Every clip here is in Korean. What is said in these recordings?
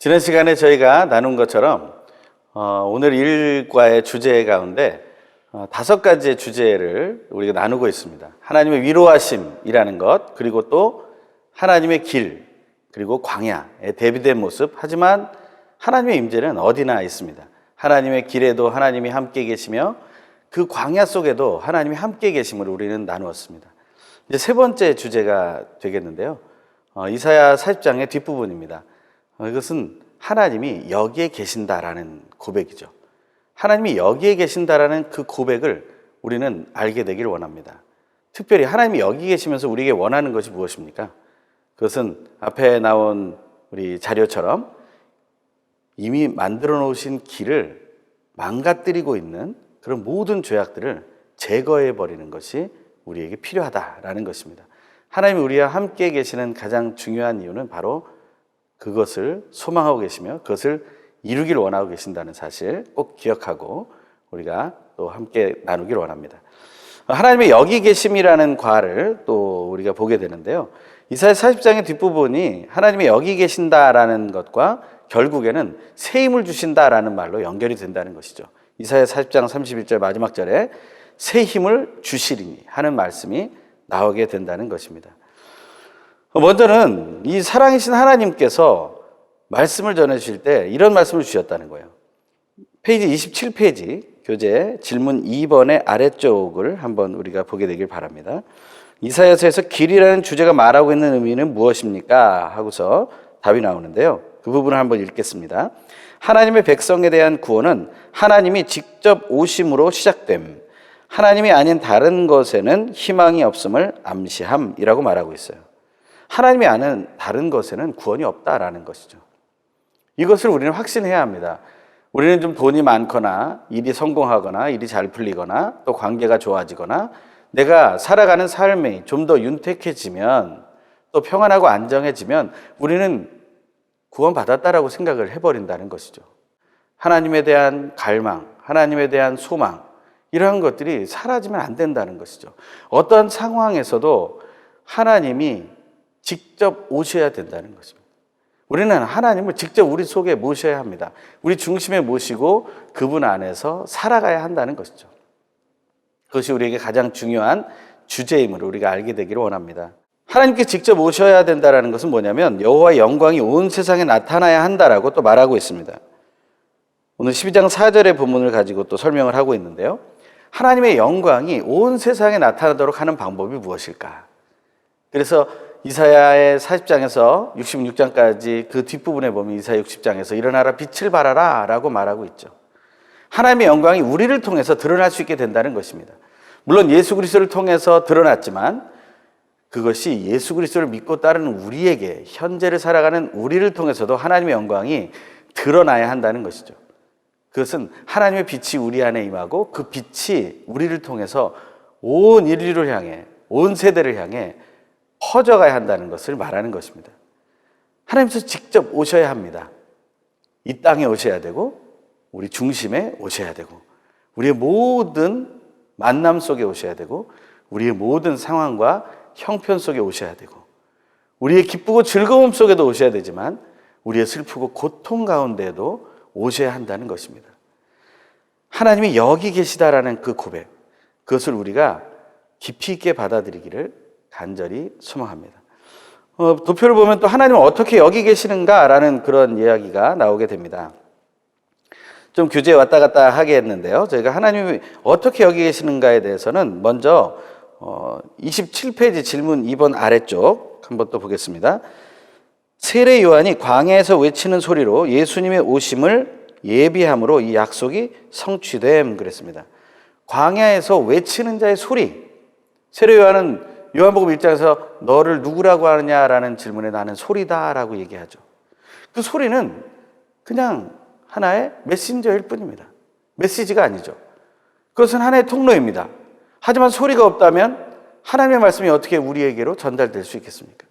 지난 시간에 저희가 나눈 것처럼 오늘 일과의 주제 가운데 5가지의 주제를 우리가 나누고 있습니다. 하나님의 위로하심이라는 것, 그리고 또 하나님의 길, 그리고 광야에 대비된 모습. 하지만 하나님의 임재는 어디나 있습니다. 하나님의 길에도 하나님이 함께 계시며 그 광야 속에도 하나님이 함께 계심을 우리는 나누었습니다. 이제 세 번째 주제가 되겠는데요. 이사야 40장의 뒷부분입니다. 이것은 하나님이 여기에 계신다라는 고백이죠. 하나님이 여기에 계신다라는 그 고백을 우리는 알게 되기를 원합니다. 특별히 하나님이 여기 계시면서 우리에게 원하는 것이 무엇입니까? 그것은 앞에 나온 우리 자료처럼 이미 만들어 놓으신 길을 망가뜨리고 있는 그런 모든 죄악들을 제거해 버리는 것이 우리에게 필요하다라는 것입니다. 하나님이 우리와 함께 계시는 가장 중요한 이유는 바로 그것을 소망하고 계시며 그것을 이루기를 원하고 계신다는 사실 꼭 기억하고 우리가 또 함께 나누기를 원합니다. 하나님의 여기 계심이라는 과를 또 우리가 보게 되는데요. 이사야 40장의 뒷부분이 하나님이 여기 계신다라는 것과 결국에는 새 힘을 주신다라는 말로 연결이 된다는 것이죠. 이사야 40장 31절 마지막 절에 새 힘을 주시리니 하는 말씀이 나오게 된다는 것입니다. 먼저는 이 사랑이신 하나님께서 말씀을 전해주실 때 이런 말씀을 주셨다는 거예요. 페이지 27페이지 교재 질문 2번의 아래쪽을 한번 우리가 보게 되길 바랍니다. 이사야서에서 길이라는 주제가 말하고 있는 의미는 무엇입니까? 하고서 답이 나오는데요. 그 부분을 한번 읽겠습니다. 하나님의 백성에 대한 구원은 하나님이 직접 오심으로 시작됨, 하나님이 아닌 다른 것에는 희망이 없음을 암시함이라고 말하고 있어요. 하나님이 아는 다른 것에는 구원이 없다라는 것이죠. 이것을 우리는 확신해야 합니다. 우리는 좀 돈이 많거나 일이 성공하거나 일이 잘 풀리거나 또 관계가 좋아지거나 내가 살아가는 삶이 좀 더 윤택해지면 또 평안하고 안정해지면 우리는 구원받았다라고 생각을 해버린다는 것이죠. 하나님에 대한 갈망, 하나님에 대한 소망, 이러한 것들이 사라지면 안 된다는 것이죠. 어떤 상황에서도 하나님이 직접 오셔야 된다는 것입니다. 우리는 하나님을 직접 우리 속에 모셔야 합니다. 우리 중심에 모시고 그분 안에서 살아가야 한다는 것이죠. 그것이 우리에게 가장 중요한 주제임을 우리가 알게 되기를 원합니다. 하나님께 직접 오셔야 된다는 것은 뭐냐면 여호와의 영광이 온 세상에 나타나야 한다라고 또 말하고 있습니다. 오늘 12장 4절의 본문을 가지고 또 설명을 하고 있는데요. 하나님의 영광이 온 세상에 나타나도록 하는 방법이 무엇일까? 그래서 이사야의 40장에서 66장까지 그 뒷부분에 보면 이사야 60장에서 일어나라 빛을 발하라 라고 말하고 있죠. 하나님의 영광이 우리를 통해서 드러날 수 있게 된다는 것입니다. 물론 예수 그리스도를 통해서 드러났지만 그것이 예수 그리스도를 믿고 따르는 우리에게, 현재를 살아가는 우리를 통해서도 하나님의 영광이 드러나야 한다는 것이죠. 그것은 하나님의 빛이 우리 안에 임하고 그 빛이 우리를 통해서 온 인류를 향해, 온 세대를 향해 퍼져가야 한다는 것을 말하는 것입니다. 하나님께서 직접 오셔야 합니다. 이 땅에 오셔야 되고 우리 중심에 오셔야 되고 우리의 모든 만남 속에 오셔야 되고 우리의 모든 상황과 형편 속에 오셔야 되고 우리의 기쁘고 즐거움 속에도 오셔야 되지만 우리의 슬프고 고통 가운데에도 오셔야 한다는 것입니다. 하나님이 여기 계시다라는 그 고백, 그것을 우리가 깊이 있게 받아들이기를 간절히 소망합니다. 도표를 보면 또 하나님은 어떻게 여기 계시는가라는 그런 이야기가 나오게 됩니다. 좀 교재에 왔다 갔다 하게 했는데요. 저희가 하나님이 어떻게 여기 계시는가에 대해서는 먼저 27페이지 질문 2번 아래쪽 한번 또 보겠습니다. 세례 요한이 광야에서 외치는 소리로 예수님의 오심을 예비함으로 이 약속이 성취됨 그랬습니다. 광야에서 외치는 자의 소리. 세례 요한은 요한복음 1장에서 너를 누구라고 하느냐라는 질문에 나는 소리다라고 얘기하죠. 그 소리는 그냥 하나의 메신저일 뿐입니다. 메시지가 아니죠. 그것은 하나의 통로입니다. 하지만 소리가 없다면 하나님의 말씀이 어떻게 우리에게로 전달될 수 있겠습니까?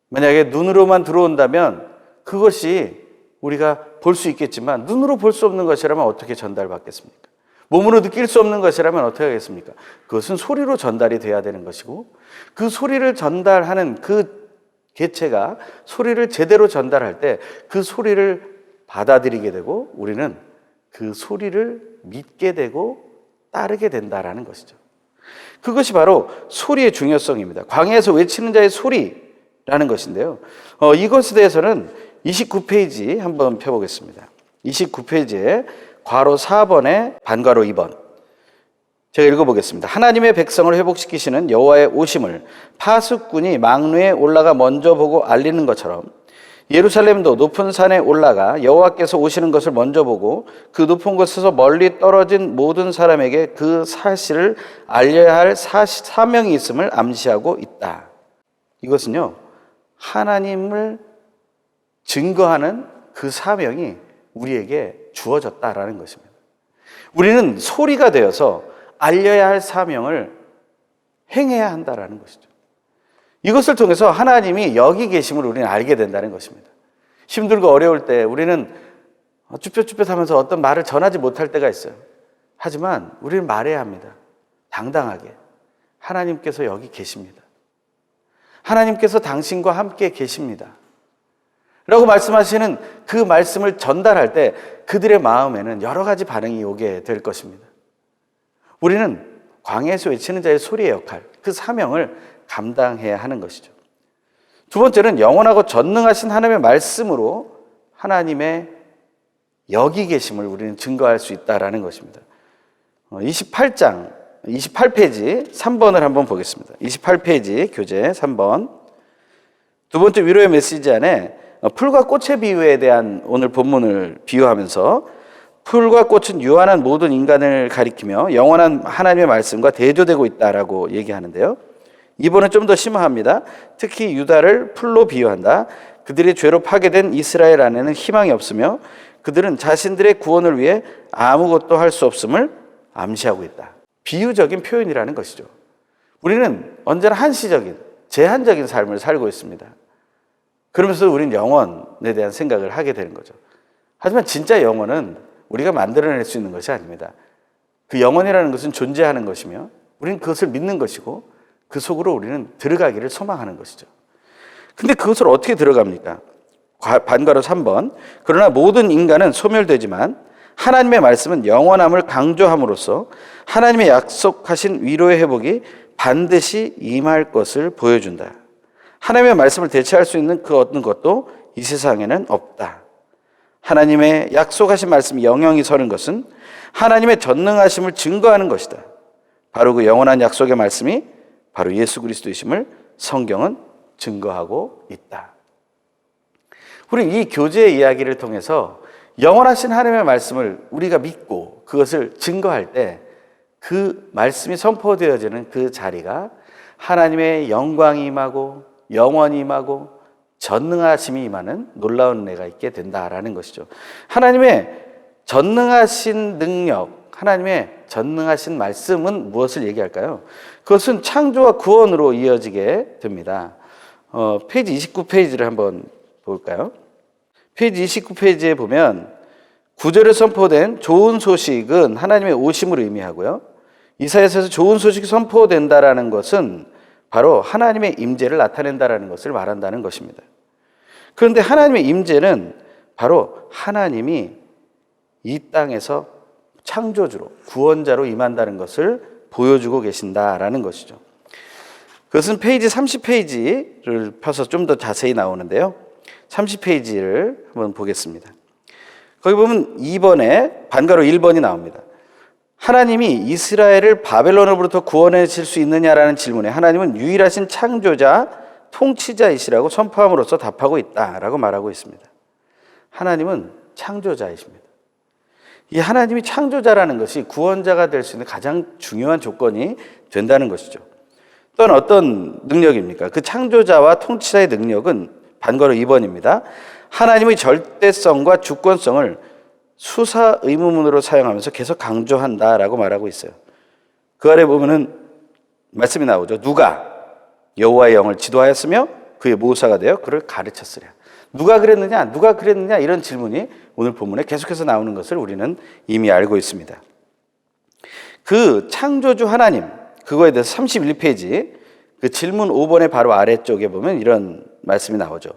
만약에 눈으로만 들어온다면 그것이 우리가 볼 수 있겠지만 눈으로 볼 수 없는 것이라면 어떻게 전달받겠습니까? 몸으로 느낄 수 없는 것이라면 어떻게 하겠습니까? 그것은 소리로 전달이 돼야 되는 것이고 그 소리를 전달하는 그 개체가 소리를 제대로 전달할 때 그 소리를 받아들이게 되고 우리는 그 소리를 믿게 되고 따르게 된다라는 것이죠. 그것이 바로 소리의 중요성입니다. 광야에서 외치는 자의 소리라는 것인데요. 이것에 대해서는 29페이지 한번 펴보겠습니다. 29페이지에 괄호 4번에 반괄호 2번. 제가 읽어보겠습니다. 하나님의 백성을 회복시키시는 여호와의 오심을 파수꾼이 망루에 올라가 먼저 보고 알리는 것처럼 예루살렘도 높은 산에 올라가 여호와께서 오시는 것을 먼저 보고 그 높은 곳에서 멀리 떨어진 모든 사람에게 그 사실을 알려야 할 사명이 있음을 암시하고 있다. 이것은요, 하나님을 증거하는 그 사명이 우리에게 주어졌다라는 것입니다. 우리는 소리가 되어서 알려야 할 사명을 행해야 한다라는 것이죠. 이것을 통해서 하나님이 여기 계심을 우리는 알게 된다는 것입니다. 힘들고 어려울 때 우리는 쭈뼛쭈뼛하면서 어떤 말을 전하지 못할 때가 있어요. 하지만 우리는 말해야 합니다. 당당하게. 하나님께서 여기 계십니다. 하나님께서 당신과 함께 계십니다. 라고 말씀하시는 그 말씀을 전달할 때 그들의 마음에는 여러 가지 반응이 오게 될 것입니다. 우리는 광야에서 외치는 자의 소리의 역할, 그 사명을 감당해야 하는 것이죠. 두 번째는 영원하고 전능하신 하나님의 말씀으로 하나님의 여기 계심을 우리는 증거할 수 있다라는 것입니다. 28페이지 3번을 한번 보겠습니다. 28페이지 교재 3번. 두 번째 위로의 메시지 안에 풀과 꽃의 비유에 대한 오늘 본문을 비유하면서 풀과 꽃은 유한한 모든 인간을 가리키며 영원한 하나님의 말씀과 대조되고 있다라고 얘기하는데요. 이번은 좀 더 심화합니다. 특히 유다를 풀로 비유한다. 그들이 죄로 파괴된 이스라엘 안에는 희망이 없으며 그들은 자신들의 구원을 위해 아무것도 할 수 없음을 암시하고 있다. 비유적인 표현이라는 것이죠. 우리는 언제나 한시적인, 제한적인 삶을 살고 있습니다. 그러면서 우리는 영원에 대한 생각을 하게 되는 거죠. 하지만 진짜 영원은 우리가 만들어낼 수 있는 것이 아닙니다. 그 영원이라는 것은 존재하는 것이며 우리는 그것을 믿는 것이고 그 속으로 우리는 들어가기를 소망하는 것이죠. 근데 그것을 어떻게 들어갑니까? 반괄호 3번. 그러나 모든 인간은 소멸되지만 하나님의 말씀은 영원함을 강조함으로써 하나님의 약속하신 위로의 회복이 반드시 임할 것을 보여준다. 하나님의 말씀을 대체할 수 있는 그 어떤 것도 이 세상에는 없다. 하나님의 약속하신 말씀이 영영이 서는 것은 하나님의 전능하심을 증거하는 것이다. 바로 그 영원한 약속의 말씀이 바로 예수 그리스도이심을 성경은 증거하고 있다. 우리 이 교제의 이야기를 통해서 영원하신 하나님의 말씀을 우리가 믿고 그것을 증거할 때 그 말씀이 선포되어지는 그 자리가 하나님의 영광이 임하고 영원히 임하고 전능하심이 임하는 놀라운 은혜가 있게 된다라는 것이죠. 하나님의 전능하신 능력, 하나님의 전능하신 말씀은 무엇을 얘기할까요? 그것은 창조와 구원으로 이어지게 됩니다. 페이지 29페이지를 한번 볼까요? 페이지 29페이지에 보면 9절에 선포된 좋은 소식은 하나님의 오심을 의미하고요. 이사야서에서 좋은 소식이 선포된다라는 것은 바로 하나님의 임재를 나타낸다라는 것을 말한다는 것입니다. 그런데 하나님의 임재는 바로 하나님이 이 땅에서 창조주로, 구원자로 임한다는 것을 보여주고 계신다라는 것이죠. 그것은 페이지 30페이지를 펴서 좀 더 자세히 나오는데요. 30페이지를 한번 보겠습니다. 거기 보면 2번에 반가로 1번이 나옵니다. 하나님이 이스라엘을 바벨론으로부터 구원해 줄 수 있느냐라는 질문에 하나님은 유일하신 창조자, 통치자이시라고 선포함으로써 답하고 있다라고 말하고 있습니다. 하나님은 창조자이십니다. 이 하나님이 창조자라는 것이 구원자가 될 수 있는 가장 중요한 조건이 된다는 것이죠. 또한 어떤 능력입니까? 그 창조자와 통치자의 능력은 반가로 2번입니다. 하나님의 절대성과 주권성을 수사 의무문으로 사용하면서 계속 강조한다라고 말하고 있어요. 그 아래 보면은 말씀이 나오죠. 누가 여호와의 영을 지도하였으며 그의 모사가 되어 그를 가르쳤으랴. 누가 그랬느냐? 누가 그랬느냐? 이런 질문이 오늘 본문에 계속해서 나오는 것을 우리는 이미 알고 있습니다. 그 창조주 하나님, 그거에 대해서 31페이지 그 질문 5번의 바로 아래쪽에 보면 이런 말씀이 나오죠.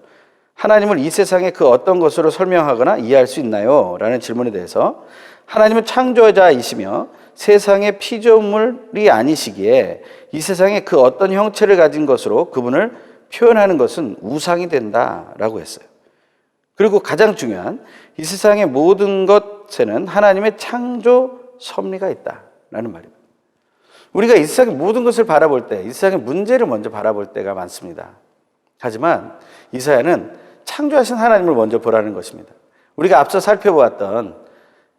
하나님을 이 세상의 그 어떤 것으로 설명하거나 이해할 수 있나요? 라는 질문에 대해서 하나님은 창조자이시며 세상의 피조물이 아니시기에 이 세상의 그 어떤 형체를 가진 것으로 그분을 표현하는 것은 우상이 된다라고 했어요. 그리고 가장 중요한 이 세상의 모든 것에는 하나님의 창조 섭리가 있다라는 말입니다. 우리가 이 세상의 모든 것을 바라볼 때 이 세상의 문제를 먼저 바라볼 때가 많습니다. 하지만 이사야는 창조하신 하나님을 먼저 보라는 것입니다. 우리가 앞서 살펴보았던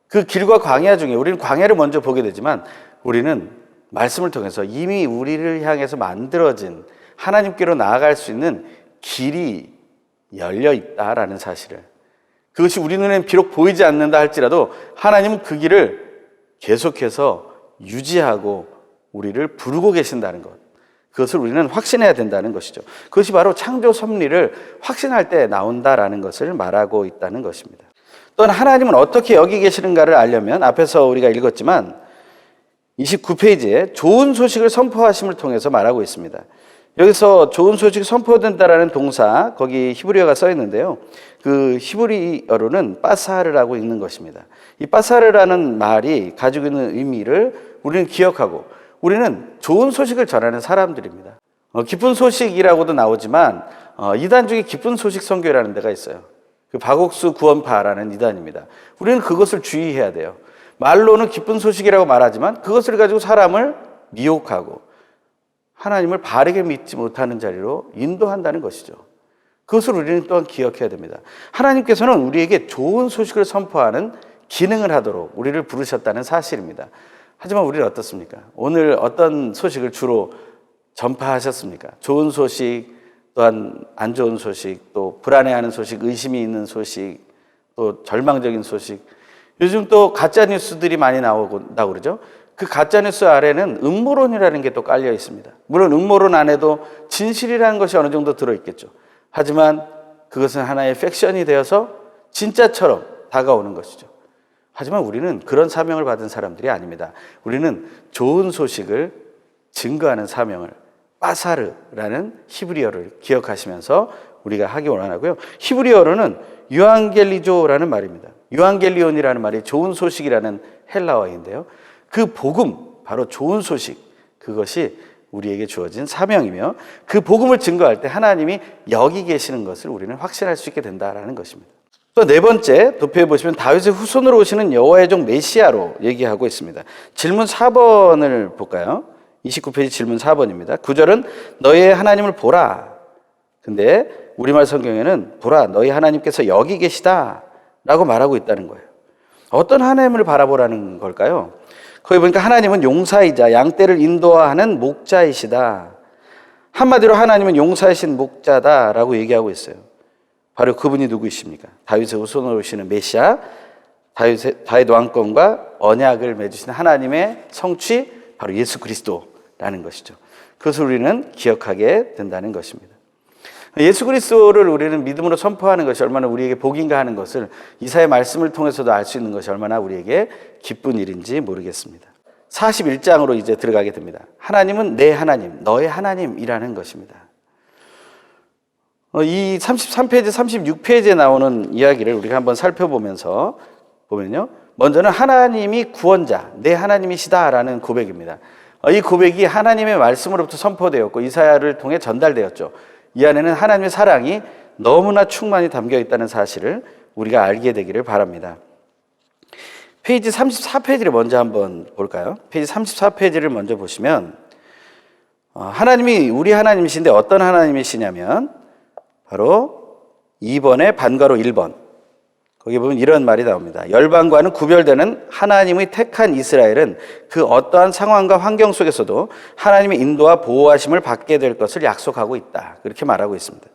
그 길과 광야 중에 우리는 광야를 먼저 보게 되지만 우리는 말씀을 통해서 이미 우리를 향해서 만들어진 하나님께로 나아갈 수 있는 길이 열려 있다라는 사실을, 그것이 우리 눈에는 비록 보이지 않는다 할지라도 하나님은 그 길을 계속해서 유지하고 우리를 부르고 계신다는 것, 그것을 우리는 확신해야 된다는 것이죠. 그것이 바로 창조 섭리를 확신할 때 나온다라는 것을 말하고 있다는 것입니다. 또한 하나님은 어떻게 여기 계시는가를 알려면 앞에서 우리가 읽었지만 29페이지에 좋은 소식을 선포하심을 통해서 말하고 있습니다. 여기서 좋은 소식이 선포된다라는 동사, 거기 히브리어가 써 있는데요. 그 히브리어로는 빠사르라고 읽는 것입니다. 이 빠사르라는 말이 가지고 있는 의미를 우리는 기억하고, 우리는 좋은 소식을 전하는 사람들입니다. 기쁜 소식이라고도 나오지만 이단 중에 기쁜 소식 선교라는 데가 있어요. 그 박옥수 구원파라는 이단입니다. 우리는 그것을 주의해야 돼요. 말로는 기쁜 소식이라고 말하지만 그것을 가지고 사람을 미혹하고 하나님을 바르게 믿지 못하는 자리로 인도한다는 것이죠. 그것을 우리는 또한 기억해야 됩니다. 하나님께서는 우리에게 좋은 소식을 선포하는 기능을 하도록 우리를 부르셨다는 사실입니다. 하지만 우리는 어떻습니까? 오늘 어떤 소식을 주로 전파하셨습니까? 좋은 소식, 또한 안 좋은 소식, 또 불안해하는 소식, 의심이 있는 소식, 또 절망적인 소식. 요즘 또 가짜 뉴스들이 많이 나온다고 그러죠. 그 가짜 뉴스 아래는 음모론이라는 게 또 깔려 있습니다. 물론 음모론 안에도 진실이라는 것이 어느 정도 들어있겠죠. 하지만 그것은 하나의 팩션이 되어서 진짜처럼 다가오는 것이죠. 하지만 우리는 그런 사명을 받은 사람들이 아닙니다. 우리는 좋은 소식을 증거하는 사명을, 빠사르라는 히브리어를 기억하시면서 우리가 하기 원하고요. 히브리어로는 유앙겔리조라는 말입니다. 유앙겔리온이라는 말이 좋은 소식이라는 헬라어인데요. 그 복음, 바로 좋은 소식, 그것이 우리에게 주어진 사명이며 그 복음을 증거할 때 하나님이 여기 계시는 것을 우리는 확신할 수 있게 된다는 것입니다. 또 네 번째 도표에 보시면 다윗의 후손으로 오시는 여호와의 종 메시아로 얘기하고 있습니다. 질문 4번을 볼까요? 29페이지 질문 4번입니다. 9절은 너희의 하나님을 보라. 근데 우리말 성경에는 보라, 너희 하나님께서 여기 계시다 라고 말하고 있다는 거예요. 어떤 하나님을 바라보라는 걸까요? 거기 보니까 하나님은 용사이자 양떼를 인도하는 목자이시다. 한마디로 하나님은 용사이신 목자다라고 얘기하고 있어요. 바로 그분이 누구이십니까? 다윗의 후손으로 오시는 메시아, 다윗 왕권과 언약을 맺으신 하나님의 성취, 바로 예수 그리스도라는 것이죠. 그것을 우리는 기억하게 된다는 것입니다. 예수 그리스도를 우리는 믿음으로 선포하는 것이 얼마나 우리에게 복인가 하는 것을 이사야의 말씀을 통해서도 알 수 있는 것이 얼마나 우리에게 기쁜 일인지 모르겠습니다. 41장으로 이제 들어가게 됩니다. 하나님은 내 하나님, 너의 하나님이라는 것입니다. 이 33페이지, 36페이지에 나오는 이야기를 우리가 한번 살펴보면서 보면요. 먼저는 하나님이 구원자, 내 하나님이시다라는 고백입니다. 이 고백이 하나님의 말씀으로부터 선포되었고 이사야를 통해 전달되었죠. 이 안에는 하나님의 사랑이 너무나 충만히 담겨 있다는 사실을 우리가 알게 되기를 바랍니다. 페이지 34페이지를 먼저 한번 볼까요? 페이지 34페이지를 먼저 보시면 하나님이 우리 하나님이신데 어떤 하나님이시냐면 바로 2번의 반가로 1번, 거기 보면 이런 말이 나옵니다. 열방과는 구별되는 하나님의 택한 이스라엘은 그 어떠한 상황과 환경 속에서도 하나님의 인도와 보호하심을 받게 될 것을 약속하고 있다. 그렇게 말하고 있습니다.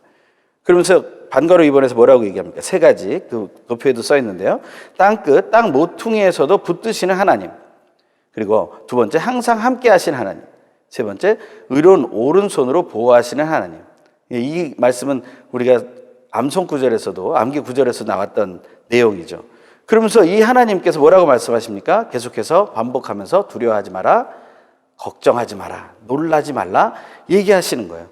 그러면서 반가로 2번에서 뭐라고 얘기합니까? 세 가지, 그 도표에도 써 있는데요. 땅끝, 땅 모퉁이에서도 붙드시는 하나님. 그리고 두 번째, 항상 함께 하신 하나님. 세 번째, 의로운 오른손으로 보호하시는 하나님. 이 말씀은 우리가 암송 구절에서도, 암기 구절에서 나왔던 내용이죠. 그러면서 이 하나님께서 뭐라고 말씀하십니까? 계속해서 반복하면서 두려워하지 마라, 걱정하지 마라, 놀라지 말라 얘기하시는 거예요.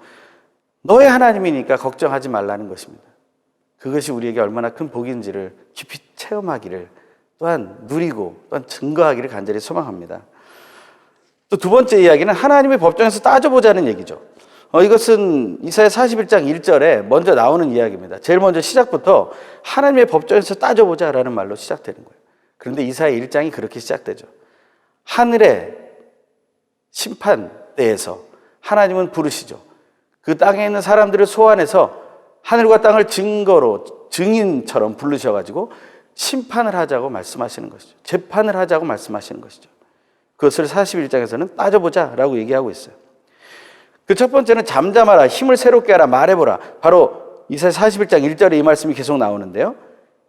너의 하나님이니까 걱정하지 말라는 것입니다. 그것이 우리에게 얼마나 큰 복인지를 깊이 체험하기를, 또한 누리고 또한 증거하기를 간절히 소망합니다. 또 두 번째 이야기는 하나님의 법정에서 따져보자는 얘기죠. 이것은 이사야 41장 1절에 먼저 나오는 이야기입니다. 제일 먼저 시작부터 하나님의 법정에서 따져보자라는 말로 시작되는 거예요. 그런데 이사야 1장이 그렇게 시작되죠. 하늘의 심판대에서 하나님은 부르시죠. 그 땅에 있는 사람들을 소환해서 하늘과 땅을 증인처럼 부르셔가지고 심판을 하자고 말씀하시는 것이죠. 재판을 하자고 말씀하시는 것이죠. 그것을 41장에서는 따져보자라고 얘기하고 있어요. 그 첫 번째는 잠잠하라, 힘을 새롭게 하라, 말해보라. 바로 이사야 41장 1절에 이 말씀이 계속 나오는데요.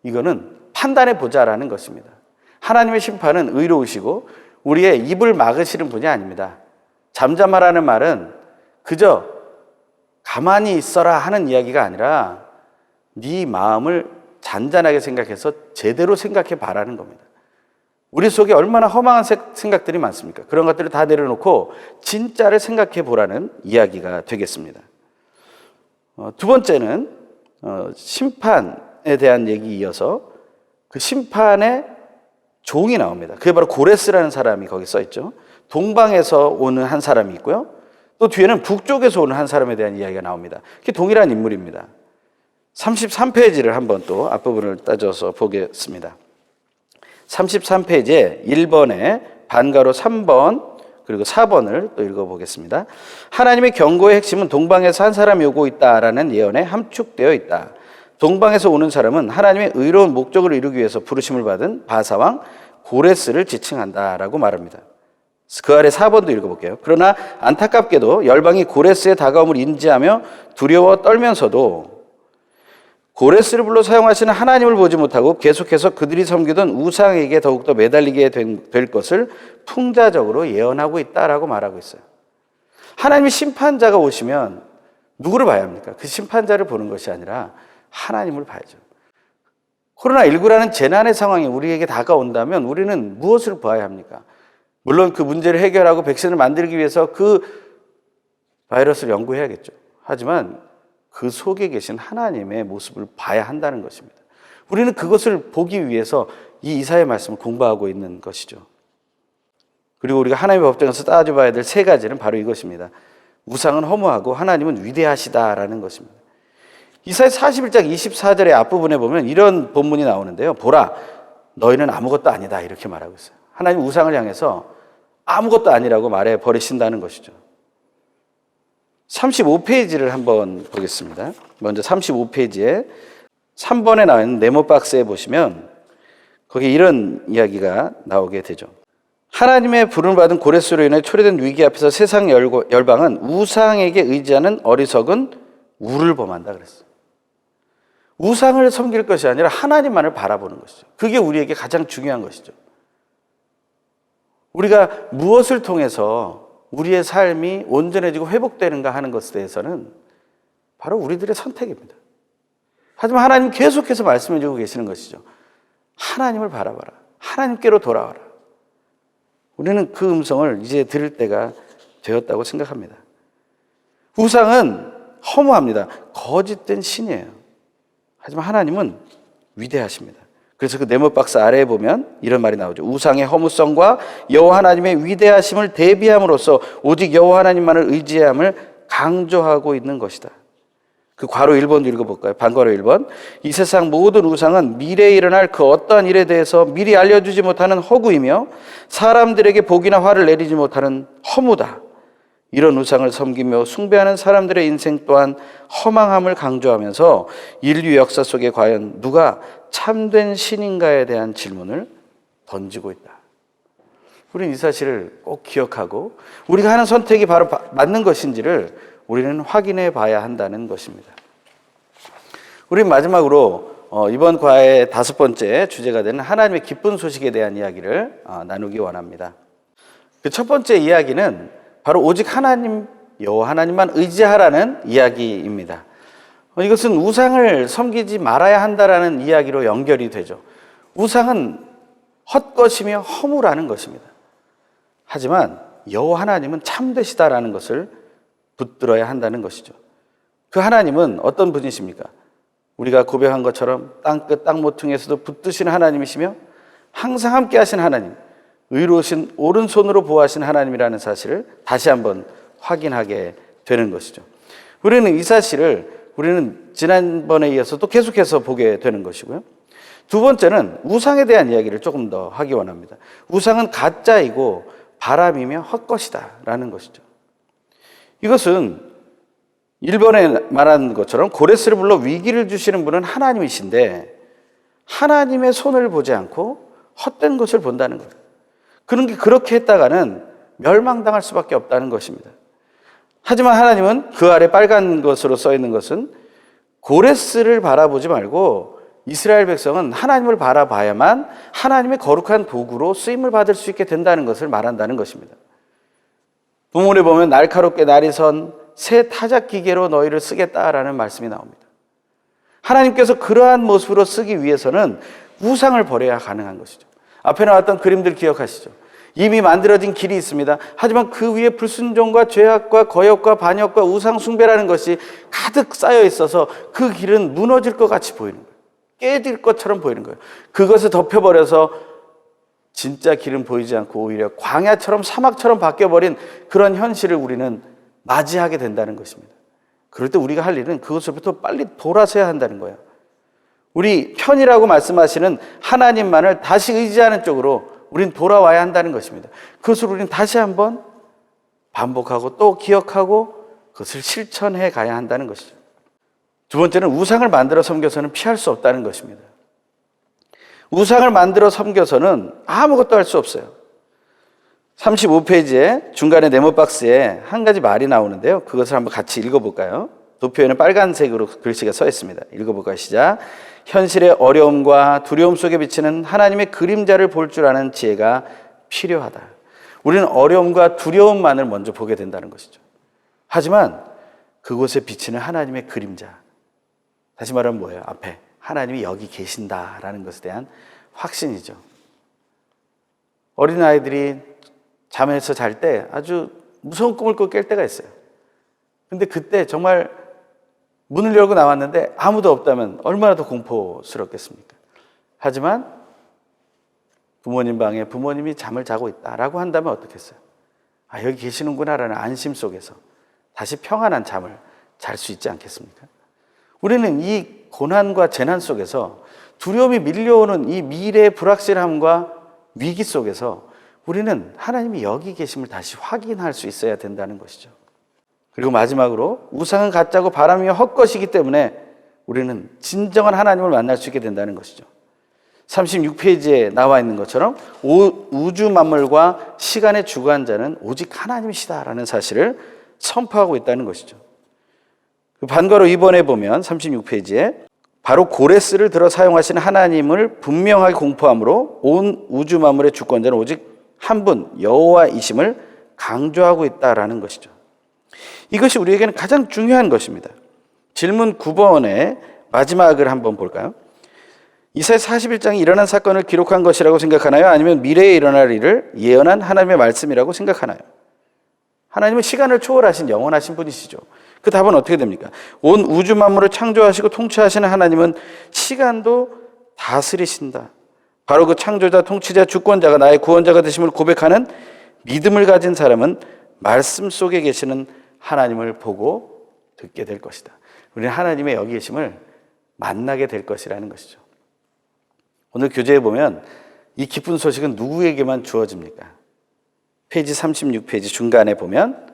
이거는 판단해보자라는 것입니다. 하나님의 심판은 의로우시고 우리의 입을 막으시는 분이 아닙니다. 잠잠하라는 말은 그저 가만히 있어라 하는 이야기가 아니라 네 마음을 잔잔하게 생각해서 제대로 생각해 봐라는 겁니다. 우리 속에 얼마나 허망한 생각들이 많습니까? 그런 것들을 다 내려놓고 진짜를 생각해 보라는 이야기가 되겠습니다. 두 번째는 심판에 대한 얘기 이어서 그 심판의 종이 나옵니다. 그게 바로 고레스라는 사람이 거기 써 있죠. 동방에서 오는 한 사람이 있고요. 또 뒤에는 북쪽에서 오는 한 사람에 대한 이야기가 나옵니다. 그게 동일한 인물입니다. 33페이지를 한번 또 앞부분을 따져서 보겠습니다. 33페이지에 1번에 반가로 3번 그리고 4번을 또 읽어보겠습니다. 하나님의 경고의 핵심은 동방에서 한 사람이 오고 있다라는 예언에 함축되어 있다. 동방에서 오는 사람은 하나님의 의로운 목적을 이루기 위해서 부르심을 받은 바사왕 고레스를 지칭한다라고 말합니다. 그 아래 4번도 읽어볼게요. 그러나 안타깝게도 열방이 고레스의 다가옴을 인지하며 두려워 떨면서도 고레스를 불러 사용하시는 하나님을 보지 못하고 계속해서 그들이 섬기던 우상에게 더욱더 매달리게 될 것을 풍자적으로 예언하고 있다라고 말하고 있어요. 하나님의 심판자가 오시면 누구를 봐야 합니까? 그 심판자를 보는 것이 아니라 하나님을 봐야죠. 코로나19라는 재난의 상황이 우리에게 다가온다면 우리는 무엇을 봐야 합니까? 물론 그 문제를 해결하고 백신을 만들기 위해서 그 바이러스를 연구해야겠죠. 하지만 그 속에 계신 하나님의 모습을 봐야 한다는 것입니다. 우리는 그것을 보기 위해서 이 이사야의 말씀을 공부하고 있는 것이죠. 그리고 우리가 하나님의 법정에서 따져봐야 될 세 가지는 바로 이것입니다. 우상은 허무하고 하나님은 위대하시다라는 것입니다. 이사야 41장 24절의 앞부분에 보면 이런 본문이 나오는데요. 보라, 너희는 아무것도 아니다 이렇게 말하고 있어요. 하나님 우상을 향해서 아무것도 아니라고 말해 버리신다는 것이죠. 35페이지를 한번 보겠습니다. 먼저 35페이지에 3번에 나와 있는 네모 박스에 보시면 거기 이런 이야기가 나오게 되죠. 하나님의 부름을 받은 고레스로 인해 초래된 위기 앞에서 세상 열방은 우상에게 의지하는 어리석은 우를 범한다 그랬어요. 우상을 섬길 것이 아니라 하나님만을 바라보는 것이죠. 그게 우리에게 가장 중요한 것이죠. 우리가 무엇을 통해서 우리의 삶이 온전해지고 회복되는가 하는 것에 대해서는 바로 우리들의 선택입니다. 하지만 하나님 계속해서 말씀해 주고 계시는 것이죠. 하나님을 바라봐라. 하나님께로 돌아와라. 우리는 그 음성을 이제 들을 때가 되었다고 생각합니다. 우상은 허무합니다. 거짓된 신이에요. 하지만 하나님은 위대하십니다. 그래서 그 네모 박스 아래에 보면 이런 말이 나오죠. 우상의 허무성과 여호와 하나님의 위대하심을 대비함으로써 오직 여호와 하나님만을 의지함을 강조하고 있는 것이다. 그 괄호 1번도 읽어볼까요? 반괄호 1번. 이 세상 모든 우상은 미래에 일어날 그 어떠한 일에 대해서 미리 알려주지 못하는 허구이며 사람들에게 복이나 화를 내리지 못하는 허무다. 이런 우상을 섬기며 숭배하는 사람들의 인생 또한 허망함을 강조하면서 인류 역사 속에 과연 누가 참된 신인가에 대한 질문을 던지고 있다. 우리는 이 사실을 꼭 기억하고 우리가 하는 선택이 바로 맞는 것인지를 우리는 확인해 봐야 한다는 것입니다. 우리 마지막으로 이번 과의 5번째 주제가 되는 하나님의 기쁜 소식에 대한 이야기를 나누기 원합니다. 그 첫 번째 이야기는 바로 오직 하나님, 여호와 하나님만 의지하라는 이야기입니다. 이것은 우상을 섬기지 말아야 한다라는 이야기로 연결이 되죠. 우상은 헛것이며 허무라는 것입니다. 하지만 여호와 하나님은 참되시다라는 것을 붙들어야 한다는 것이죠. 그 하나님은 어떤 분이십니까? 우리가 고백한 것처럼 땅끝 땅모퉁이에서도 붙드시는 하나님이시며 항상 함께 하신 하나님, 의로우신 오른손으로 보호하신 하나님이라는 사실을 다시 한번 확인하게 되는 것이죠. 우리는 이 사실을 지난번에 이어서 또 계속해서 보게 되는 것이고요. 두 번째는 우상에 대한 이야기를 조금 더 하기 원합니다. 우상은 가짜이고 바람이며 헛것이다 라는 것이죠. 이것은 1번에 말한 것처럼 고레스를 불러 위기를 주시는 분은 하나님이신데 하나님의 손을 보지 않고 헛된 것을 본다는 거예요. 그런 게 그렇게 했다가는 멸망당할 수밖에 없다는 것입니다. 하지만 하나님은 그 아래 빨간 것으로 써 있는 것은 고레스를 바라보지 말고 이스라엘 백성은 하나님을 바라봐야만 하나님의 거룩한 도구로 쓰임을 받을 수 있게 된다는 것을 말한다는 것입니다. 본문에 보면 날카롭게 날이 선 새 타작 기계로 너희를 쓰겠다라는 말씀이 나옵니다. 하나님께서 그러한 모습으로 쓰기 위해서는 우상을 버려야 가능한 것이죠. 앞에 나왔던 그림들 기억하시죠? 이미 만들어진 길이 있습니다. 하지만 그 위에 불순종과 죄악과 거역과 반역과 우상 숭배라는 것이 가득 쌓여 있어서 그 길은 무너질 것 같이 보이는 거예요. 깨질 것처럼 보이는 거예요. 그것을 덮여버려서 진짜 길은 보이지 않고 오히려 광야처럼 사막처럼 바뀌어버린 그런 현실을 우리는 맞이하게 된다는 것입니다. 그럴 때 우리가 할 일은 그것으로부터 빨리 돌아서야 한다는 거예요. 우리 편이라고 말씀하시는 하나님만을 다시 의지하는 쪽으로 우린 돌아와야 한다는 것입니다. 그것을 우리는 다시 한번 반복하고 또 기억하고 그것을 실천해 가야 한다는 것이죠. 두 번째는 우상을 만들어 섬겨서는 피할 수 없다는 것입니다. 우상을 만들어 섬겨서는 아무것도 할 수 없어요. 35페이지에 중간에 네모 박스에 한 가지 말이 나오는데요. 그것을 한번 같이 읽어볼까요? 도표에는 빨간색으로 글씨가 써 있습니다. 읽어볼까요? 시작. 현실의 어려움과 두려움 속에 비치는 하나님의 그림자를 볼 줄 아는 지혜가 필요하다. 우리는 어려움과 두려움만을 먼저 보게 된다는 것이죠. 하지만 그곳에 비치는 하나님의 그림자, 다시 말하면 뭐예요? 앞에 하나님이 여기 계신다라는 것에 대한 확신이죠. 어린아이들이 잠에서 잘 때 아주 무서운 꿈을 꾸고 깰 때가 있어요. 근데 그때 정말 문을 열고 나왔는데 아무도 없다면 얼마나 더 공포스럽겠습니까? 하지만 부모님 방에 부모님이 잠을 자고 있다라고 한다면 어떻겠어요? 아, 여기 계시는구나라는 안심 속에서 다시 평안한 잠을 잘 수 있지 않겠습니까? 우리는 이 고난과 재난 속에서 두려움이 밀려오는 이 미래의 불확실함과 위기 속에서 우리는 하나님이 여기 계심을 다시 확인할 수 있어야 된다는 것이죠. 그리고 마지막으로 우상은 가짜고 바람이며 헛것이기 때문에 우리는 진정한 하나님을 만날 수 있게 된다는 것이죠. 36페이지에 나와 있는 것처럼 우주 만물과 시간의 주관자는 오직 하나님이시다라는 사실을 선포하고 있다는 것이죠. 반가로 2번에 보면 36페이지에 바로 고레스를 들어 사용하신 하나님을 분명하게 공포함으로 온 우주 만물의 주권자는 오직 한 분 여호와이심을 강조하고 있다라는 것이죠. 이것이 우리에게는 가장 중요한 것입니다. 질문 9번의 마지막을 한번 볼까요? 이사야 41장이 일어난 사건을 기록한 것이라고 생각하나요? 아니면 미래에 일어날 일을 예언한 하나님의 말씀이라고 생각하나요? 하나님은 시간을 초월하신 영원하신 분이시죠. 그 답은 어떻게 됩니까? 온 우주 만물을 창조하시고 통치하시는 하나님은 시간도 다스리신다. 바로 그 창조자, 통치자, 주권자가 나의 구원자가 되심을 고백하는 믿음을 가진 사람은 말씀 속에 계시는 하나님을 보고 듣게 될 것이다. 우리는 하나님의 여기 계심을 만나게 될 것이라는 것이죠. 오늘 교재에 보면 이 기쁜 소식은 누구에게만 주어집니까? 페이지 36페이지 중간에 보면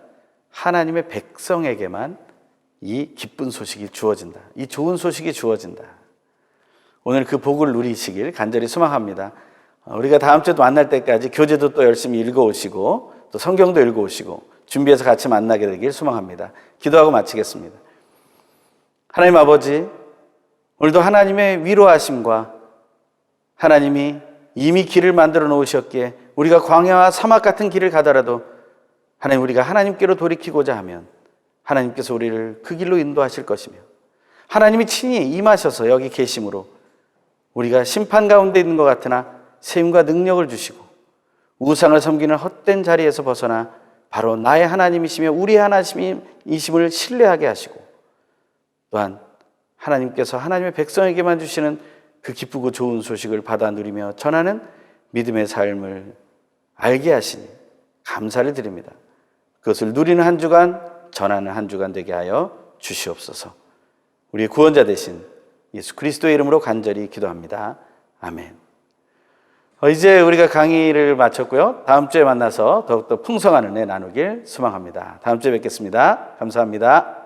하나님의 백성에게만 이 기쁜 소식이 주어진다. 이 좋은 소식이 주어진다. 오늘 그 복을 누리시길 간절히 소망합니다. 우리가 다음 주에 만날 때까지 교재도 또 열심히 읽어오시고 또 성경도 읽어오시고 준비해서 같이 만나게 되길 소망합니다. 기도하고 마치겠습니다. 하나님 아버지, 오늘도 하나님의 위로하심과 하나님이 이미 길을 만들어 놓으셨기에 우리가 광야와 사막 같은 길을 가더라도 하나님, 우리가 하나님께로 돌이키고자 하면 하나님께서 우리를 그 길로 인도하실 것이며 하나님이 친히 임하셔서 여기 계심으로 우리가 심판 가운데 있는 것 같으나 세임과 능력을 주시고 우상을 섬기는 헛된 자리에서 벗어나 바로 나의 하나님이시며 우리의 하나님이심을 신뢰하게 하시고 또한 하나님께서 하나님의 백성에게만 주시는 그 기쁘고 좋은 소식을 받아 누리며 전하는 믿음의 삶을 알게 하시니 감사를 드립니다. 그것을 누리는 한 주간, 전하는 한 주간 되게 하여 주시옵소서. 우리의 구원자 되신 예수 그리스도의 이름으로 간절히 기도합니다. 아멘. 이제 우리가 강의를 마쳤고요. 다음 주에 만나서 더욱더 풍성한 은혜 나누길 소망합니다. 다음 주에 뵙겠습니다. 감사합니다.